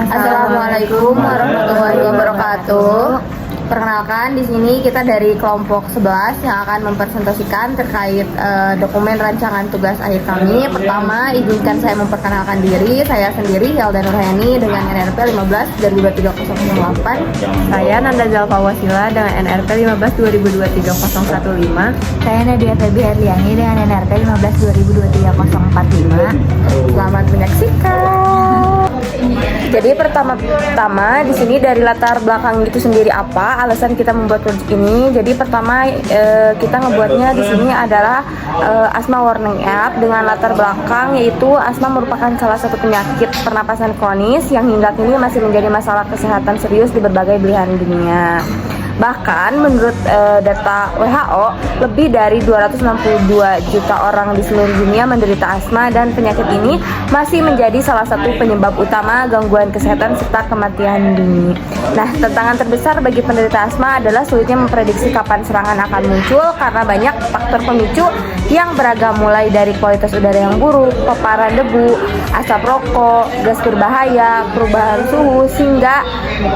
Assalamualaikum warahmatullahi wabarakatuh. Perkenalkan, di sini kita dari kelompok 11 yang akan mempresentasikan terkait dokumen rancangan tugas akhir kami. Pertama, izinkan saya memperkenalkan diri. Saya sendiri Helda Nurhani dengan NRP 15 2023-008. Saya Nanda Zalfa Wasila dengan NRP 15 2023-015. Saya Nadia Febi Herliani dengan NRP 15 2023-045. Selamat menyaksikan. Jadi pertama-tama di sini dari latar belakang itu sendiri apa alasan kita membuat project ini. Jadi pertama kita ngebuatnya di sini adalah asma warning app dengan latar belakang yaitu asma merupakan salah satu penyakit pernapasan kronis yang hingga kini masih menjadi masalah kesehatan serius di berbagai belahan dunia. Bahkan menurut data WHO, lebih dari 262 juta orang di seluruh dunia menderita asma dan penyakit ini masih menjadi salah satu penyebab utama gangguan kesehatan serta kematian dini. Nah, tantangan terbesar bagi penderita asma adalah sulitnya memprediksi kapan serangan akan muncul karena banyak faktor pemicu yang beragam mulai dari kualitas udara yang buruk, paparan debu, asap rokok, gas berbahaya, perubahan suhu, hingga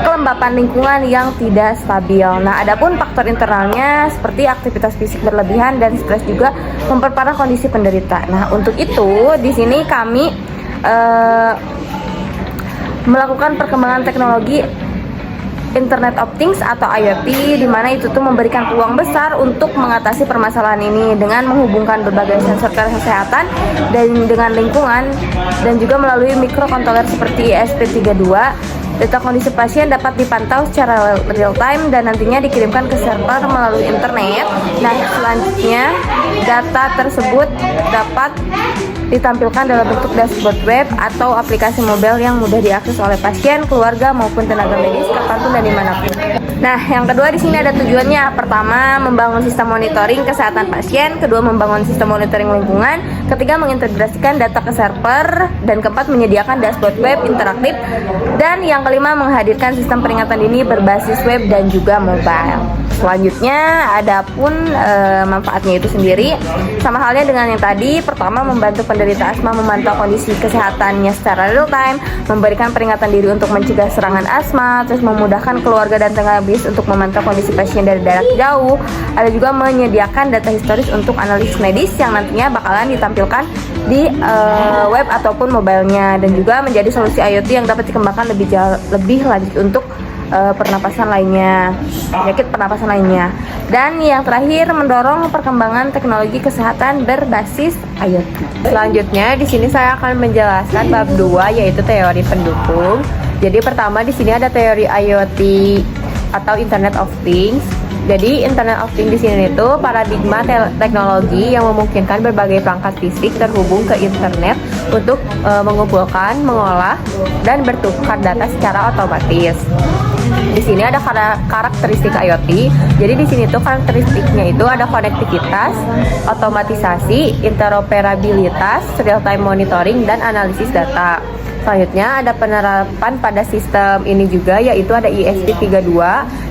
kelembapan lingkungan yang tidak stabil. Nah, adapun faktor internalnya seperti aktivitas fisik berlebihan dan stres juga memperparah kondisi penderita. Nah, untuk itu di sini kami melakukan perkembangan teknologi Internet of Things atau IoT, di mana itu tuh memberikan peluang besar untuk mengatasi permasalahan ini dengan menghubungkan berbagai sensor kesehatan dan dengan lingkungan dan juga melalui mikrokontroler seperti ESP32. Data kondisi pasien dapat dipantau secara real time dan nantinya dikirimkan ke server melalui internet. Nah, selanjutnya data tersebut dapat ditampilkan dalam bentuk dashboard web atau aplikasi mobile yang mudah diakses oleh pasien, keluarga maupun tenaga medis kapanpun dan dimanapun. Nah, yang kedua di sini ada tujuannya. Pertama, membangun sistem monitoring kesehatan pasien. Kedua, membangun sistem monitoring lingkungan. Ketiga, mengintegrasikan data ke server. Dan keempat, menyediakan dashboard web interaktif. Dan yang kelima, menghadirkan sistem peringatan dini berbasis web dan juga mobile. Selanjutnya, ada pun manfaatnya itu sendiri. Sama halnya dengan yang tadi. Pertama, membantu penderita asma memantau kondisi kesehatannya secara real time, memberikan peringatan diri untuk mencegah serangan asma, terus memudahkan keluarga dan tenaga medis untuk memantau kondisi pasien dari jarak jauh. Ada juga menyediakan data historis untuk analisis medis yang nantinya bakalan ditampilkan di web ataupun mobilenya, dan juga menjadi solusi IoT yang dapat dikembangkan lebih lanjut untuk pernapasan lainnya, penyakit pernapasan lainnya. Dan yang terakhir, mendorong perkembangan teknologi kesehatan berbasis IoT. Selanjutnya di sini saya akan menjelaskan bab 2 yaitu teori pendukung. Jadi pertama di sini ada teori IoT atau Internet of Things. Jadi Internet of Things di sini itu paradigma teknologi yang memungkinkan berbagai perangkat fisik terhubung ke internet untuk mengumpulkan, mengolah, dan bertukar data secara otomatis. Di sini ada karakteristik IoT. Jadi di sini tuh karakteristiknya itu ada konektivitas, otomatisasi, interoperabilitas, real time monitoring, dan analisis data. Selanjutnya ada penerapan pada sistem ini juga yaitu ada ESP32.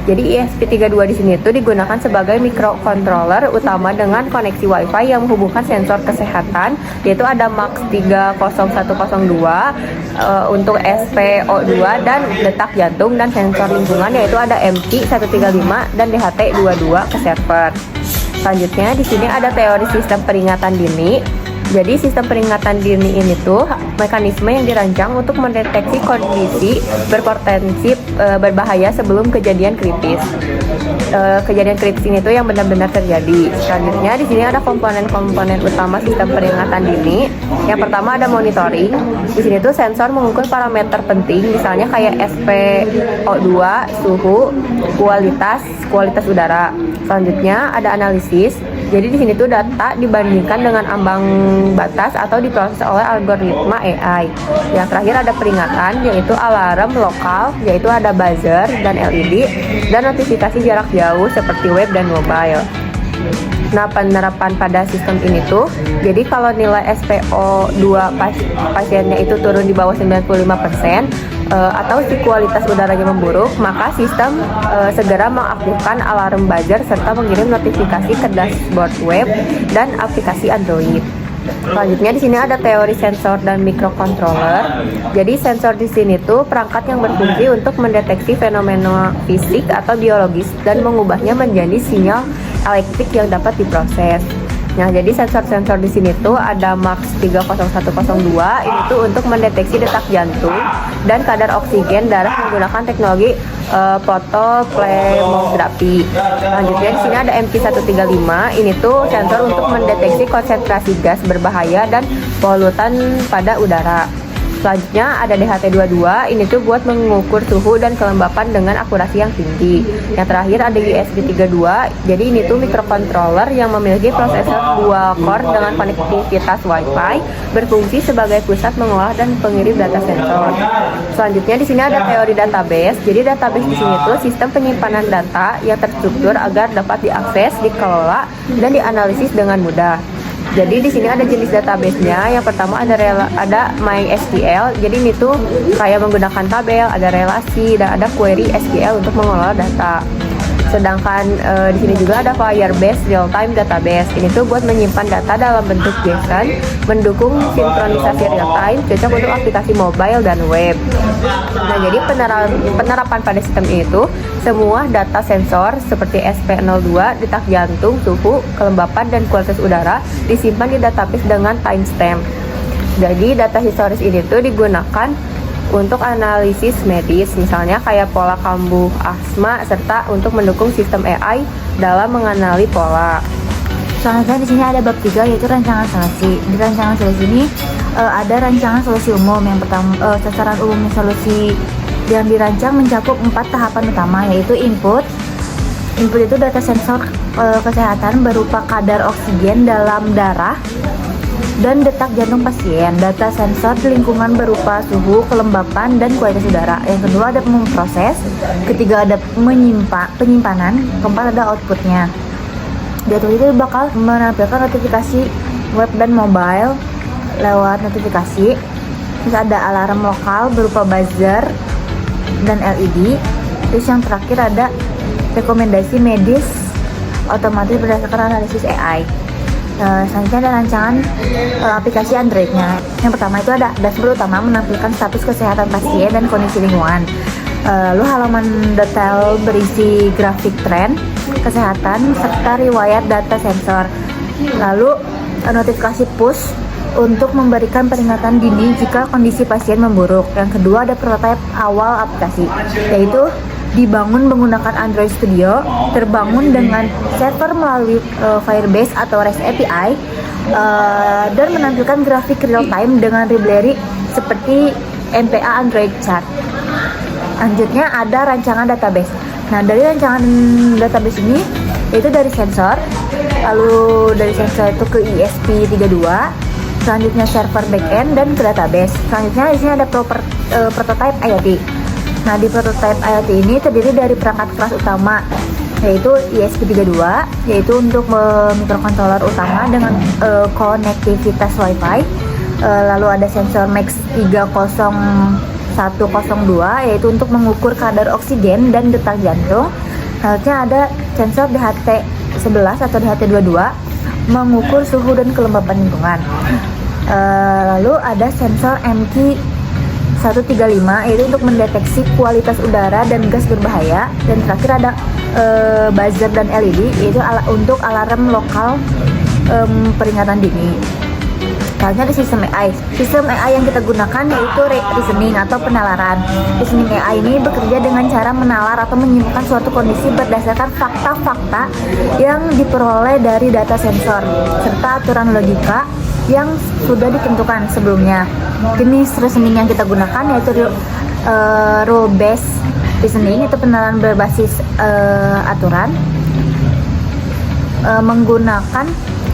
Jadi ESP32 di sini itu digunakan sebagai microcontroller utama dengan koneksi WiFi yang menghubungkan sensor kesehatan yaitu ada MAX 30102 untuk SpO2 dan detak jantung, dan sensor lingkungan yaitu ada MT135 dan DHT22 ke server. Selanjutnya di sini ada teori sistem peringatan dini. Jadi sistem peringatan dini ini tuh mekanisme yang dirancang untuk mendeteksi kondisi berpotensi berbahaya sebelum kejadian kritis. Kejadian kritis ini tuh yang benar-benar terjadi. Selanjutnya di sini ada komponen-komponen utama sistem peringatan dini. Yang pertama ada monitoring. Di sini tuh sensor mengukur parameter penting, misalnya kayak SpO2, suhu, kualitas udara. Selanjutnya ada analisis. Jadi di sini tuh data dibandingkan dengan ambang batas atau diproses oleh algoritma AI. Yang terakhir ada peringatan, yaitu alarm lokal, yaitu ada buzzer dan LED, dan notifikasi jarak jauh seperti web dan mobile. Nah, penerapan pada sistem ini tuh, jadi kalau nilai SpO2 pasiennya itu turun di bawah 95%, atau si kualitas udaranya memburuk, maka sistem segera mengaktifkan alarm buzzer serta mengirim notifikasi ke dashboard web dan aplikasi Android. Selanjutnya di sini ada teori sensor dan microcontroller. Jadi sensor di sini tuh perangkat yang berfungsi untuk mendeteksi fenomena fisik atau biologis dan mengubahnya menjadi sinyal elektrik yang dapat diproses. Nah, jadi sensor-sensor di sini tuh ada Max 30102, ini tuh untuk mendeteksi detak jantung dan kadar oksigen darah menggunakan teknologi fotoplemografi. Selanjutnya di sini ada MQ135, ini tuh sensor untuk mendeteksi konsentrasi gas berbahaya dan polutan pada udara. Selanjutnya ada DHT22, ini tuh buat mengukur suhu dan kelembapan dengan akurasi yang tinggi. Yang terakhir ada USB32, jadi ini tuh microcontroller yang memiliki prosesor dual core dengan konektivitas Wi-Fi, berfungsi sebagai pusat mengolah dan pengirim data sensor. Selanjutnya di sini ada teori database. Jadi database di sini tuh sistem penyimpanan data yang terstruktur agar dapat diakses, dikelola, dan dianalisis dengan mudah. Jadi di sini ada jenis database-nya. Yang pertama ada MySQL. Jadi ini tuh kayak menggunakan tabel, ada relasi dan ada query SQL untuk mengelola data. Sedangkan di sini juga ada Firebase Real-Time Database. Ini tuh buat menyimpan data dalam bentuk JSON, mendukung sinkronisasi real-time, cocok untuk aplikasi mobile dan web. Nah, jadi penerapan pada sistem itu, semua data sensor seperti SP02, detak jantung, suhu, kelembapan, dan kualitas udara disimpan di database dengan timestamp. Jadi data historis ini tuh digunakan untuk analisis medis, misalnya kayak pola kambuh asma, serta untuk mendukung sistem AI dalam mengenali pola. Selanjutnya di sini ada bab 3, yaitu rancangan solusi. Di rancangan solusi ini ada rancangan solusi umum. Yang pertama, sasaran umumnya solusi yang dirancang mencakup 4 tahapan utama, yaitu input. Input itu data sensor kesehatan berupa kadar oksigen dalam darah dan detak jantung pasien. Data sensor lingkungan berupa suhu, kelembapan, dan kualitas udara. Yang kedua ada memproses. Ketiga ada penyimpanan. Keempat ada outputnya. Di output itu bakal menampilkan notifikasi web dan mobile lewat notifikasi. Terus ada alarm lokal berupa buzzer dan LED. Terus yang terakhir ada rekomendasi medis otomatis berdasarkan analisis AI. Selanjutnya ada rancangan aplikasi Android-nya. Yang pertama itu ada dashboard utama menampilkan status kesehatan pasien dan kondisi lingkungan. Lalu halaman detail berisi grafik tren kesehatan serta riwayat data sensor. Lalu notifikasi push untuk memberikan peringatan dini jika kondisi pasien memburuk. Yang kedua ada prototipe awal aplikasi, yaitu dibangun menggunakan Android Studio, terbangun dengan server melalui Firebase atau REST API, dan menampilkan grafik real time dengan library seperti MPA Android Chart. Selanjutnya ada rancangan database. Nah, dari rancangan database ini yaitu dari sensor, lalu dari sensor itu ke ESP32, selanjutnya server backend dan ke database. Selanjutnya di sini ada prototype IoT. Nah, di prototype IoT ini terdiri dari perangkat kelas utama, yaitu ESP32, yaitu untuk microcontroller utama dengan konektivitas Wi-Fi. Lalu ada sensor Max 30102, yaitu untuk mengukur kadar oksigen dan detak jantung. Selanjutnya ada sensor DHT11 atau DHT22, mengukur suhu dan kelembapan lingkungan. Lalu ada sensor MQ135, yaitu untuk mendeteksi kualitas udara dan gas berbahaya. Dan terakhir ada buzzer dan LED, yaitu untuk alarm lokal peringatan dini. Selanjutnya ada sistem AI. Sistem AI yang kita gunakan yaitu reasoning atau penalaran. Reasoning AI ini bekerja dengan cara menalar atau menyimpulkan suatu kondisi berdasarkan fakta-fakta yang diperoleh dari data sensor serta aturan logika yang sudah ditentukan sebelumnya. Jenis reasoning yang kita gunakan yaitu rule based reasoning, itu penalaran berbasis aturan, menggunakan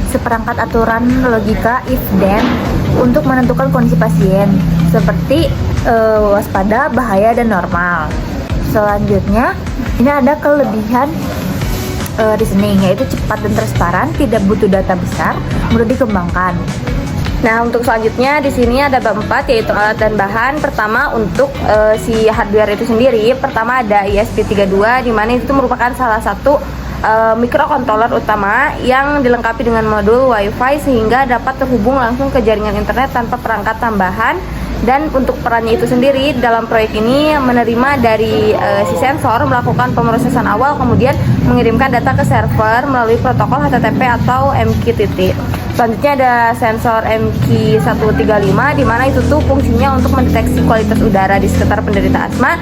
seperangkat aturan logika if then untuk menentukan kondisi pasien seperti waspada, bahaya, dan normal. Selanjutnya ini ada kelebihan reasoning, yaitu cepat dan transparan, tidak butuh data besar, mudah dikembangkan. Nah, untuk selanjutnya di sini ada bab 4, yaitu alat dan bahan. Pertama untuk si hardware itu sendiri, pertama ada ESP32, di mana itu merupakan salah satu mikrokontroler utama yang dilengkapi dengan modul WiFi sehingga dapat terhubung langsung ke jaringan internet tanpa perangkat tambahan. Dan untuk perannya itu sendiri dalam proyek ini menerima dari si sensor, melakukan pemrosesan awal, kemudian mengirimkan data ke server melalui protokol HTTP atau MQTT. Selanjutnya ada sensor MQ135 di mana itu tuh fungsinya untuk mendeteksi kualitas udara di sekitar penderita asma.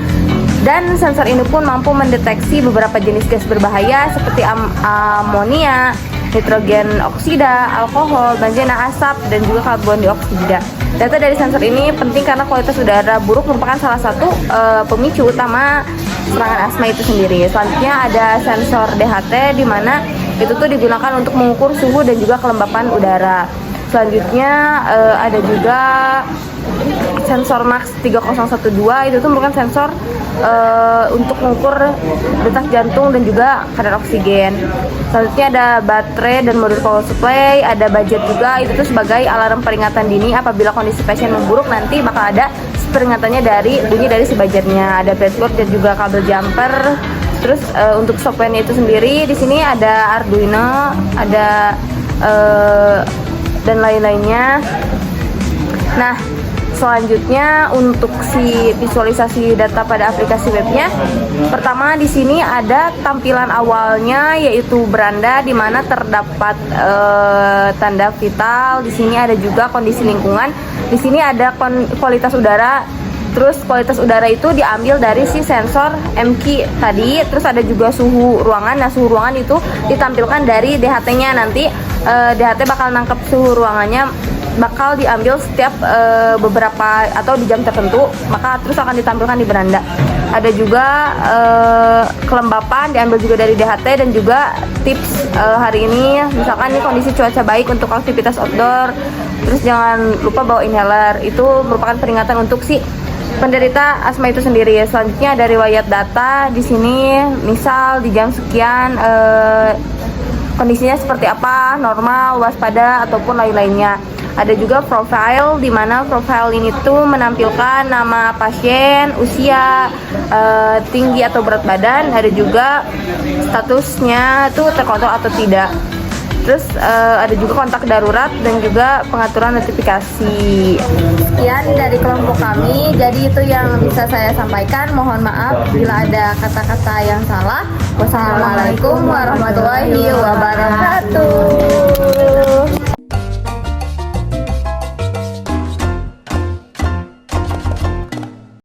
Dan sensor ini pun mampu mendeteksi beberapa jenis gas berbahaya seperti amonia, nitrogen oksida, alkohol, benjena, asap, dan juga karbon dioksida. Data dari sensor ini penting karena kualitas udara buruk merupakan salah satu pemicu utama serangan asma itu sendiri. Selanjutnya ada sensor DHT di mana itu tuh digunakan untuk mengukur suhu dan juga kelembapan udara. Selanjutnya ada juga sensor Max 3012, itu tuh merupakan sensor untuk mengukur detak jantung dan juga kadar oksigen. Selanjutnya ada baterai dan modul power supply, ada budget juga, itu tuh sebagai alarm peringatan dini apabila kondisi pasien memburuk, nanti bakal ada peringatannya dari bunyi dari si budgetnya. Ada breadboard dan juga kabel jumper. Terus untuk softwarenya itu sendiri di sini ada Arduino, ada dan lain-lainnya. Nah, selanjutnya untuk si visualisasi data pada aplikasi webnya, pertama di sini ada tampilan awalnya yaitu beranda di mana terdapat tanda vital. Di sini ada juga kondisi lingkungan. Di sini ada kualitas udara. Terus kualitas udara itu diambil dari si sensor MQ tadi. Terus ada juga suhu ruangan. Nah, suhu ruangan itu ditampilkan dari DHT-nya. Nanti DHT bakal nangkep suhu ruangannya, bakal diambil setiap beberapa atau di jam tertentu, maka terus akan ditampilkan di beranda. Ada juga kelembapan diambil juga dari DHT, dan juga tips hari ini, misalkan ini kondisi cuaca baik untuk aktivitas outdoor, terus jangan lupa bawa inhaler. Itu merupakan peringatan untuk si penderita asma itu sendiri. Selanjutnya ada riwayat data di sini, misal di jam sekian kondisinya seperti apa, normal, waspada, ataupun lain-lainnya. Ada juga profile, di mana profile ini tuh menampilkan nama pasien, usia, tinggi atau berat badan. Ada juga statusnya tuh terkontrol atau tidak. Terus ada juga kontak darurat dan juga pengaturan notifikasi. Sekian dari kelompok kami, jadi itu yang bisa saya sampaikan. Mohon maaf bila ada kata-kata yang salah. Wassalamualaikum warahmatullahi wabarakatuh.